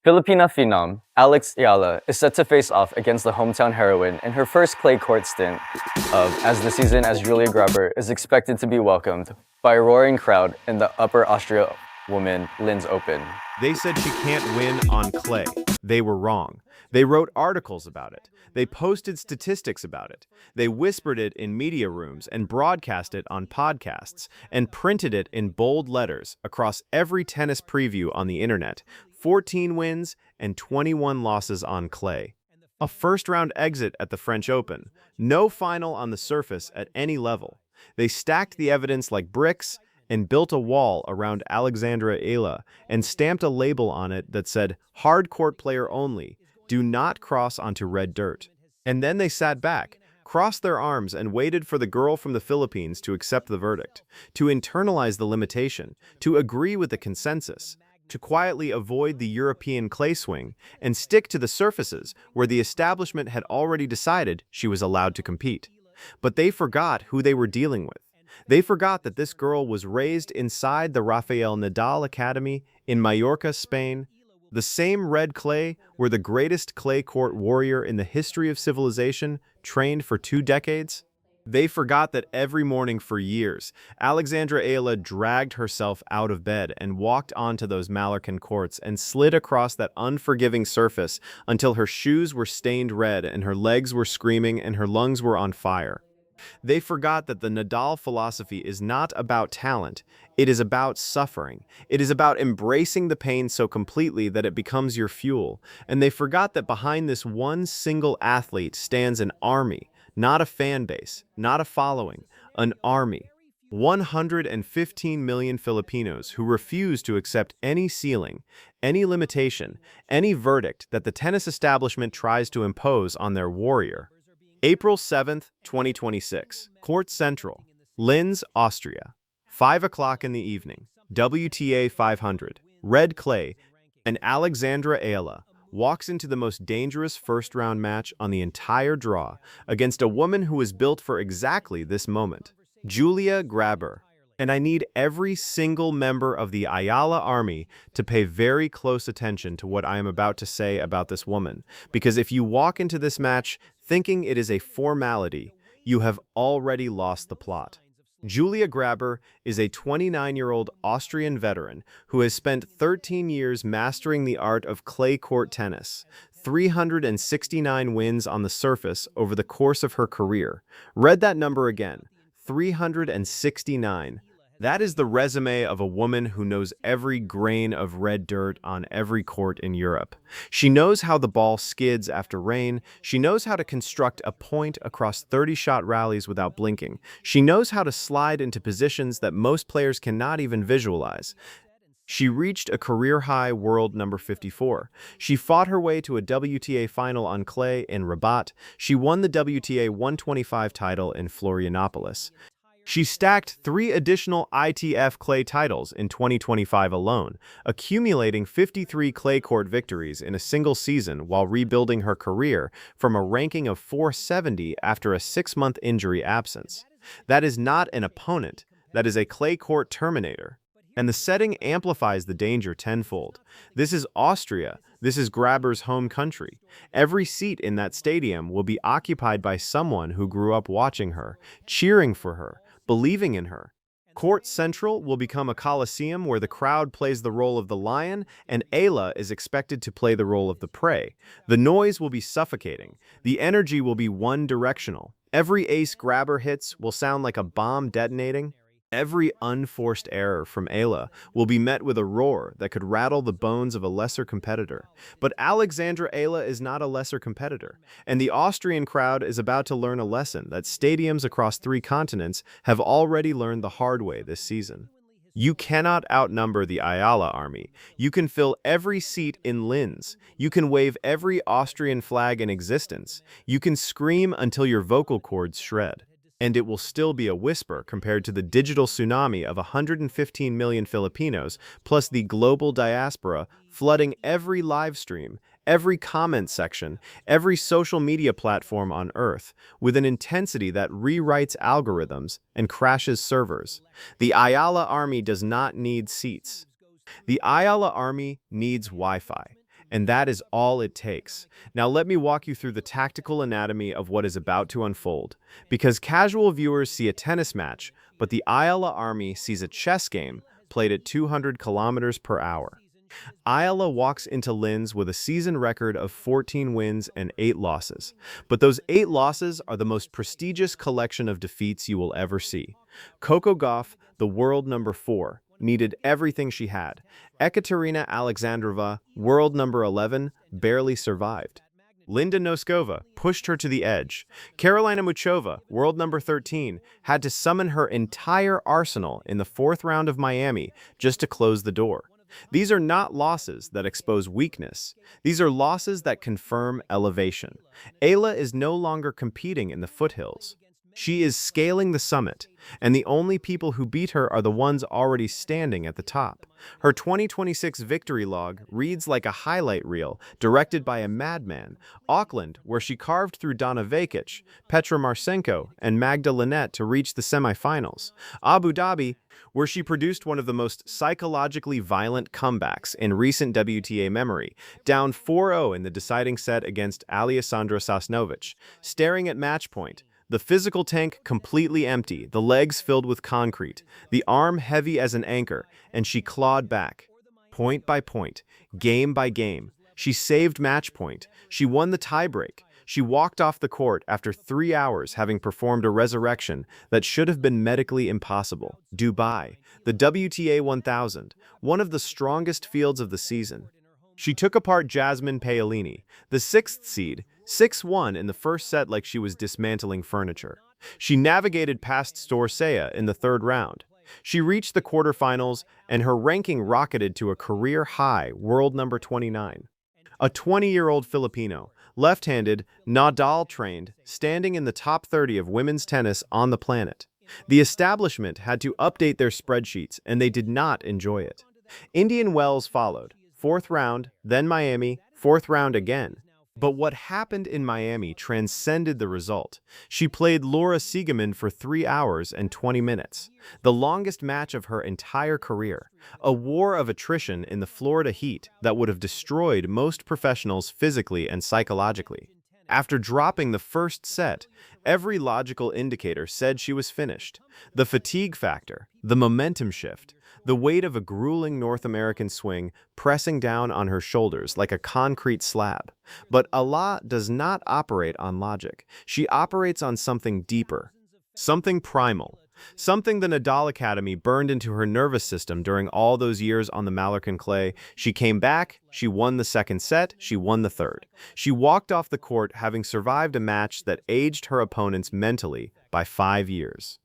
Filipina phenom Eala is set to face off against the hometown heroine in her first clay court stint as the season as Julia Grabher is expected to be welcomed by a roaring crowd in the Upper Austria Women Linz Open. They said she can't win on clay. They were wrong. They wrote articles about it. They posted statistics about it. They whispered it in media rooms and broadcast it on podcasts and printed it in bold letters across every tennis preview on the internet. 14 wins and 21 losses on clay. A first-round exit at the French Open. No final on the surface at any level. They stacked the evidence like bricks and built a wall around Alexandra Eala and stamped a label on it that said, "Hard court player only, do not cross onto red dirt." And then they sat back, crossed their arms and waited for the girl from the Philippines to accept the verdict, to internalize the limitation, to agree with the consensus, to quietly avoid the European clay swing and stick to the surfaces where the establishment had already decided she was allowed to compete. But they forgot who they were dealing with. They forgot that this girl was raised inside the Rafael Nadal Academy in Mallorca, Spain, the same red clay where the greatest clay court warrior in the history of civilization trained for 2 decades. They forgot that every morning for years, Alexandra Eala dragged herself out of bed and walked onto those Mallorcan courts and slid across that unforgiving surface until her shoes were stained red and her legs were screaming and her lungs were on fire. They forgot that the Nadal philosophy is not about talent, it is about suffering. It is about embracing the pain so completely that it becomes your fuel. And they forgot that behind this one single athlete stands an army, not a fan base, not a following, an army. 115 million Filipinos who refuse to accept any ceiling, any limitation, any verdict that the tennis establishment tries to impose on their warrior. April 7th, 2026, Court Central, Linz, Austria. 5 o'clock in the evening, WTA 500, red clay, and Alexandra Eala walks into the most dangerous first-round match on the entire draw against a woman who was built for exactly this moment, Julia Grabher. And I need every single member of the Eala army to pay very close attention to what I am about to say about this woman, because if you walk into this match thinking it is a formality, you have already lost the plot. Julia Grabher is a 29-year-old Austrian veteran who has spent 13 years mastering the art of clay court tennis, 369 wins on the surface over the course of her career. Read that number again, 369. That is the resume of a woman who knows every grain of red dirt on every court in Europe. She knows how the ball skids after rain. She knows how to construct a point across 30-shot rallies without blinking. She knows how to slide into positions that most players cannot even visualize. She reached a career-high world number 54. She fought her way to a WTA final on clay in Rabat. She won the WTA 125 title in Florianopolis. She stacked 3 additional ITF clay titles in 2025 alone, accumulating 53 clay court victories in a single season while rebuilding her career from a ranking of 470 after a 6-month injury absence. That is not an opponent, that is a clay court terminator. And the setting amplifies the danger tenfold. This is Austria. This is Grabher's home country. Every seat in that stadium will be occupied by someone who grew up watching her, cheering for her, believing in her. Court Central will become a coliseum where the crowd plays the role of the lion and Eala is expected to play the role of the prey. The noise will be suffocating. The energy will be one-directional. Every ace Grabher hits will sound like a bomb detonating. Every unforced error from Eala will be met with a roar that could rattle the bones of a lesser competitor. But Alexandra Eala is not a lesser competitor, and the Austrian crowd is about to learn a lesson that stadiums across 3 continents have already learned the hard way this season. You cannot outnumber the Eala army. You can fill every seat in Linz. You can wave every Austrian flag in existence. You can scream until your vocal cords shred. And it will still be a whisper compared to the digital tsunami of 115 million Filipinos, plus the global diaspora flooding every live stream, every comment section, every social media platform on Earth, with an intensity that rewrites algorithms and crashes servers. The Eala army does not need seats. The Eala army needs Wi-Fi. And that is all it takes. Now let me walk you through the tactical anatomy of what is about to unfold. Because casual viewers see a tennis match, but the Eala army sees a chess game played at 200 kilometers per hour. Eala walks into Linz with a season record of 14 wins and 8 losses. But those 8 losses are the most prestigious collection of defeats you will ever see. Coco Gauff, the world number 4, needed everything she had. Ekaterina Alexandrova, world number 11, barely survived. Linda Noskova pushed her to the edge. Karolina Muchova, world number 13, had to summon her entire arsenal in the 4th round of Miami just to close the door. These are not losses that expose weakness. These are losses that confirm elevation. Eala is no longer competing in the foothills. She is scaling the summit, and the only people who beat her are the ones already standing at the top. Her 2026 victory log reads like a highlight reel directed by a madman. Auckland, where she carved through Donna Vekic, Petra Marchenko, and Magda Linette to reach the semifinals. Abu Dhabi, where she produced one of the most psychologically violent comebacks in recent WTA memory, down 4-0 in the deciding set against Alexandra Sasnovich. Staring at match point, the physical tank completely empty, the legs filled with concrete, the arm heavy as an anchor, and she clawed back. Point by point, game by game, she saved match point. She won the tiebreak. She walked off the court after 3 hours having performed a resurrection that should have been medically impossible. Dubai, the WTA 1000, one of the strongest fields of the season. She took apart Jasmine Paolini, the 6th seed, 6-1 in the first set like she was dismantling furniture. She navigated past Storsea in the 3rd round. She reached the quarterfinals, and her ranking rocketed to a career-high world number 29. A 20-year-old Filipino, left-handed, Nadal-trained, standing in the top 30 of women's tennis on the planet. The establishment had to update their spreadsheets, and they did not enjoy it. Indian Wells followed. 4th round, then Miami, 4th round again. But what happened in Miami transcended the result. She played Laura Siegemund for 3 hours and 20 minutes, the longest match of her entire career, a war of attrition in the Florida heat that would have destroyed most professionals physically and psychologically. After dropping the first set, every logical indicator said she was finished. The fatigue factor, the momentum shift, the weight of a grueling North American swing pressing down on her shoulders like a concrete slab. But Eala does not operate on logic. She operates on something deeper, something primal, something the Nadal Academy burned into her nervous system during all those years on the Mallorcan clay. She came back, she won the 2nd set, she won the 3rd. She walked off the court having survived a match that aged her opponents mentally by 5 years.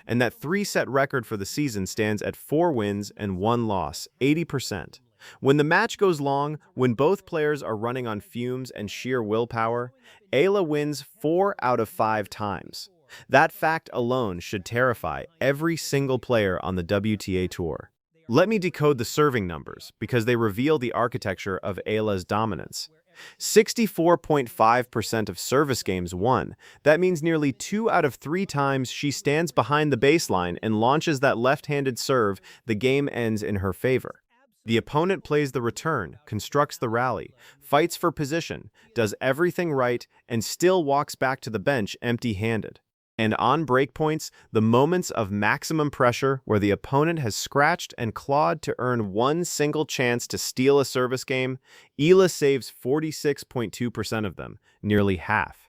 And that 3-set record for the season stands at 4 wins and 1 loss, 80%. When the match goes long, when both players are running on fumes and sheer willpower, Eala wins 4 out of 5 times. That fact alone should terrify every single player on the WTA Tour. Let me decode the serving numbers, because they reveal the architecture of Eala's dominance. 64.5% of service games won. That means nearly 2 out of 3 times she stands behind the baseline and launches that left-handed serve, the game ends in her favor. The opponent plays the return, constructs the rally, fights for position, does everything right, and still walks back to the bench empty-handed. And on breakpoints, the moments of maximum pressure where the opponent has scratched and clawed to earn one single chance to steal a service game, Eala saves 46.2% of them, nearly half.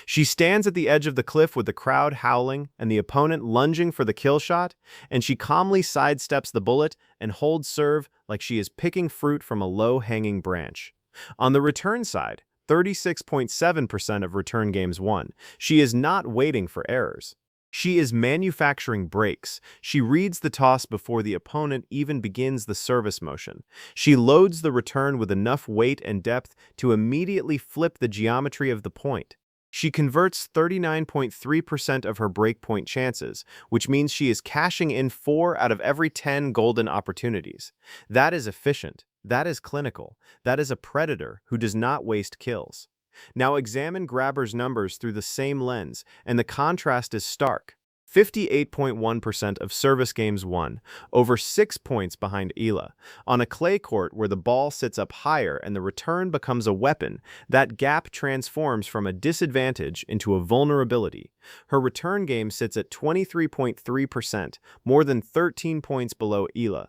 She stands at the edge of the cliff with the crowd howling and the opponent lunging for the kill shot, and she calmly sidesteps the bullet and holds serve like she is picking fruit from a low-hanging branch. On the return side, 36.7% of return games won. She is not waiting for errors. She is manufacturing breaks. She reads the toss before the opponent even begins the service motion. She loads the return with enough weight and depth to immediately flip the geometry of the point. She converts 39.3% of her breakpoint chances, which means she is cashing in 4 out of every 10 golden opportunities. That is efficient. That is clinical. That is a predator who does not waste kills. Now examine Grabher's numbers through the same lens, and the contrast is stark. 58.1% of service games won, over 6 points behind Eala. On a clay court where the ball sits up higher and the return becomes a weapon, that gap transforms from a disadvantage into a vulnerability. Her return game sits at 23.3%, more than 13 points below Eala.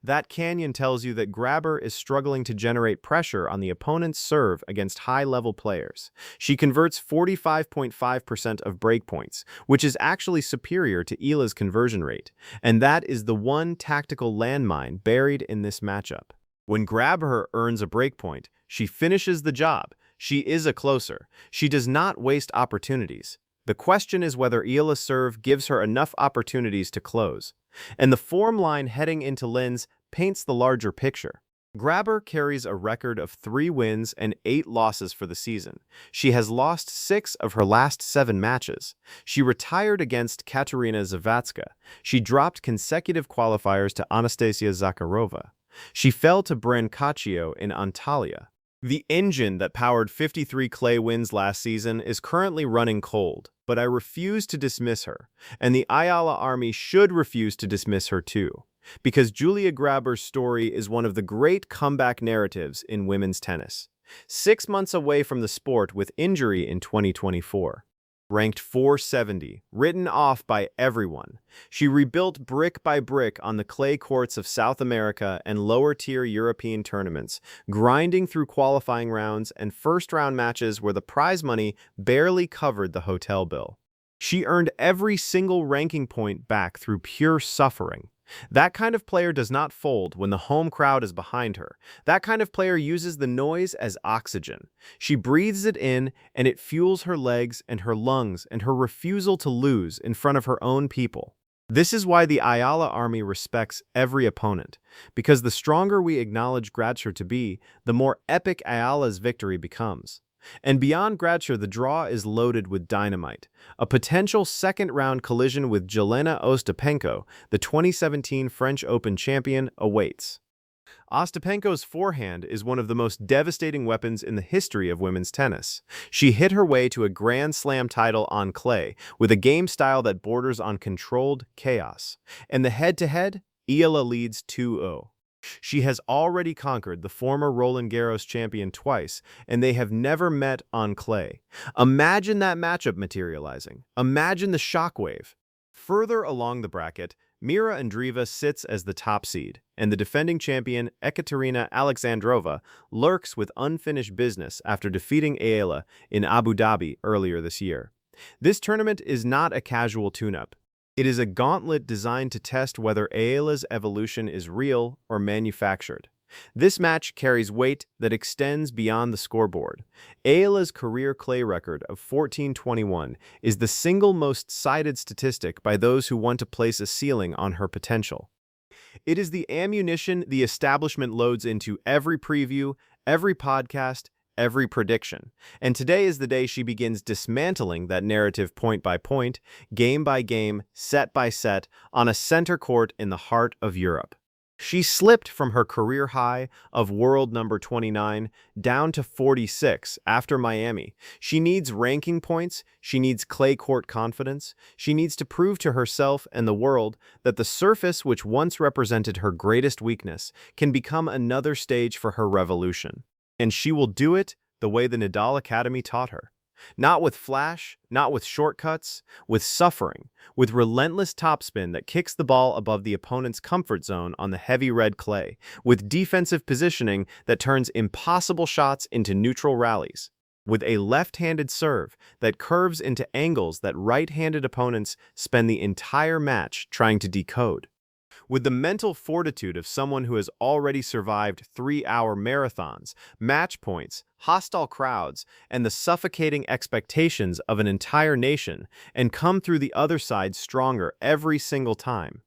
That canyon tells you that Grabher is struggling to generate pressure on the opponent's serve against high-level players. She converts 45.5% of breakpoints, which is actually superior to Eala's conversion rate, and that is the one tactical landmine buried in this matchup. When Grabher earns a breakpoint, she finishes the job. She is a closer. She does not waste opportunities. The question is whether Eala's serve gives her enough opportunities to close. And the form line heading into Linz paints the larger picture. Grabher carries a record of 3 wins and 8 losses for the season. She has lost 6 of her last 7 matches. She retired against Katerina Zavatska. She dropped consecutive qualifiers to Anastasia Zakharova. She fell to Brancaccio in Antalya. The engine that powered 53 clay wins last season is currently running cold, but I refuse to dismiss her, and the Eala army should refuse to dismiss her too, because Julia Grabher's story is one of the great comeback narratives in women's tennis. 6 months away from the sport with injury in 2024. Ranked 470, written off by everyone. She rebuilt brick by brick on the clay courts of South America and lower-tier European tournaments, grinding through qualifying rounds and first-round matches where the prize money barely covered the hotel bill. She earned every single ranking point back through pure suffering. That kind of player does not fold when the home crowd is behind her. That kind of player uses the noise as oxygen. She breathes it in, and it fuels her legs and her lungs and her refusal to lose in front of her own people. This is why the Eala army respects every opponent, because the stronger we acknowledge Grabher to be, the more epic Eala's victory becomes. And beyond Grabher, the draw is loaded with dynamite. A potential second-round collision with Jelena Ostapenko, the 2017 French Open champion, awaits. Ostapenko's forehand is one of the most devastating weapons in the history of women's tennis. She hit her way to a Grand Slam title on clay with a game style that borders on controlled chaos. And the head-to-head, Eala leads 2-0. She has already conquered the former Roland Garros champion twice, and they have never met on clay. Imagine that matchup materializing. Imagine the shockwave. Further along the bracket, Mira Andreeva sits as the top seed, and the defending champion Ekaterina Alexandrova lurks with unfinished business after defeating Eala in Abu Dhabi earlier this year. This tournament is not a casual tune-up. It is a gauntlet designed to test whether Eala's evolution is real or manufactured. This match carries weight that extends beyond the scoreboard. Eala's career clay record of 14-21 is the single most cited statistic by those who want to place a ceiling on her potential. It is the ammunition the establishment loads into every preview, every podcast, every prediction. And today is the day she begins dismantling that narrative point by point, game by game, set by set, on a center court in the heart of Europe. She slipped from her career high of world number 29 down to 46 after Miami. She needs ranking points, she needs clay court confidence, she needs to prove to herself and the world that the surface which once represented her greatest weakness can become another stage for her revolution. And she will do it the way the Nadal Academy taught her. Not with flash, not with shortcuts, with suffering, with relentless topspin that kicks the ball above the opponent's comfort zone on the heavy red clay, with defensive positioning that turns impossible shots into neutral rallies, with a left-handed serve that curves into angles that right-handed opponents spend the entire match trying to decode. With the mental fortitude of someone who has already survived 3-hour marathons, match points, hostile crowds, and the suffocating expectations of an entire nation, and come through the other side stronger every single time.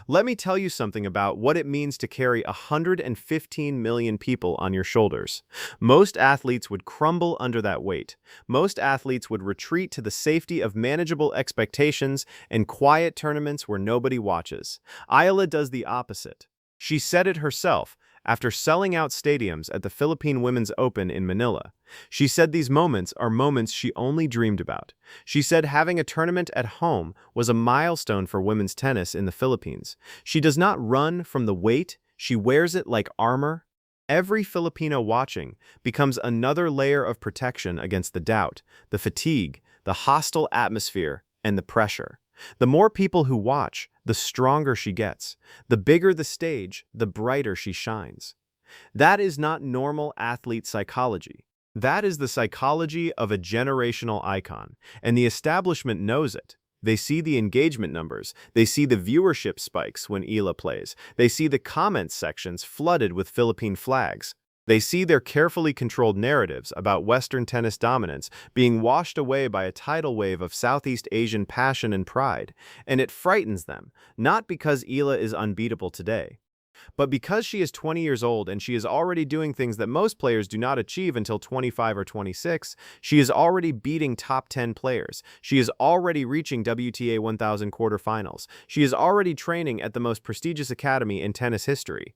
Let me tell you something about what it means to carry 115 million people on your shoulders. Most athletes would crumble under that weight. Most athletes would retreat to the safety of manageable expectations and quiet tournaments where nobody watches. Eala does the opposite. She said it herself. after selling out stadiums at the Philippine Women's Open in Manila. She said these moments are moments she only dreamed about. She said having a tournament at home was a milestone for women's tennis in the Philippines. She does not run from the weight, she wears it like armor. Every Filipino watching becomes another layer of protection against the doubt, the fatigue, the hostile atmosphere, and the pressure. The more people who watch, the stronger she gets. The bigger the stage, the brighter she shines. That is not normal athlete psychology. That is the psychology of a generational icon, and the establishment knows it. They see the engagement numbers. They see the viewership spikes when Eala plays. They see the comments sections flooded with Philippine flags. They see their carefully controlled narratives about Western tennis dominance being washed away by a tidal wave of Southeast Asian passion and pride, and it frightens them, not because Eala is unbeatable today, but because she is 20 years old and she is already doing things that most players do not achieve until 25 or 26. She is already beating top 10 players. She is already reaching WTA 1000 quarterfinals. She is already training at the most prestigious academy in tennis history.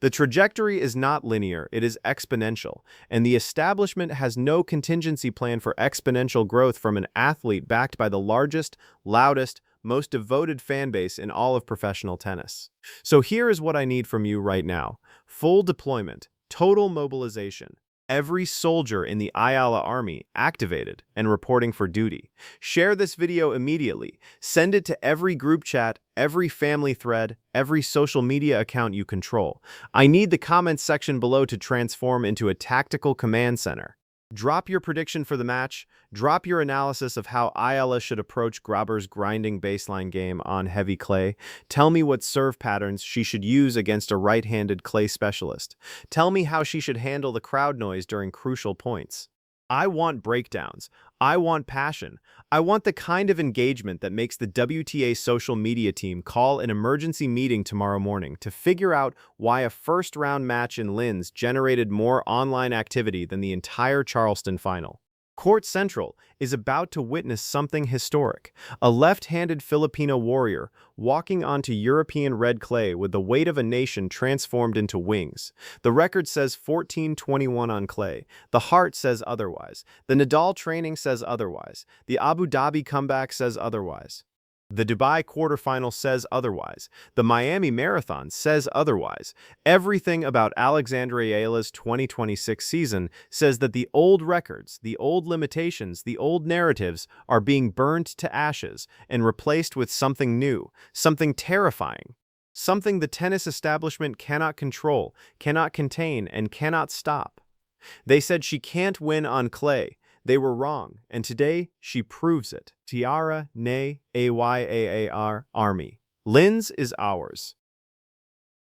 The trajectory is not linear, it is exponential, and the establishment has no contingency plan for exponential growth from an athlete backed by the largest, loudest, most devoted fan base in all of professional tennis. So here is what I need from you right now. Full deployment, total mobilization. Every soldier in the Eala army activated and reporting for duty. Share this video immediately. Send it to every group chat, every family thread, every social media account you control. I need the comments section below to transform into a tactical command center. Drop your prediction for the match. Drop your analysis of how Eala should approach Grabher's grinding baseline game on heavy clay. Tell me what serve patterns she should use against a right-handed clay specialist. Tell me how she should handle the crowd noise during crucial points. I want breakdowns. I want passion. I want the kind of engagement that makes the WTA social media team call an emergency meeting tomorrow morning to figure out why a first-round match in Linz generated more online activity than the entire Charleston final. Court Central is about to witness something historic. A left-handed Filipino warrior walking onto European red clay with the weight of a nation transformed into wings. The record says 14-21 on clay. The heart says otherwise. The Nadal training says otherwise. The Abu Dhabi comeback says otherwise. The Dubai quarterfinal says otherwise. The Miami Marathon says otherwise. Everything about Alexandra Eala's 2026 season says that the old records, the old limitations, the old narratives are being burned to ashes and replaced with something new, something terrifying, something the tennis establishment cannot control, cannot contain, and cannot stop. They said she can't win on clay. They were wrong, and today she proves it. Tiara, Ne, Ayar, Army. Linz is ours.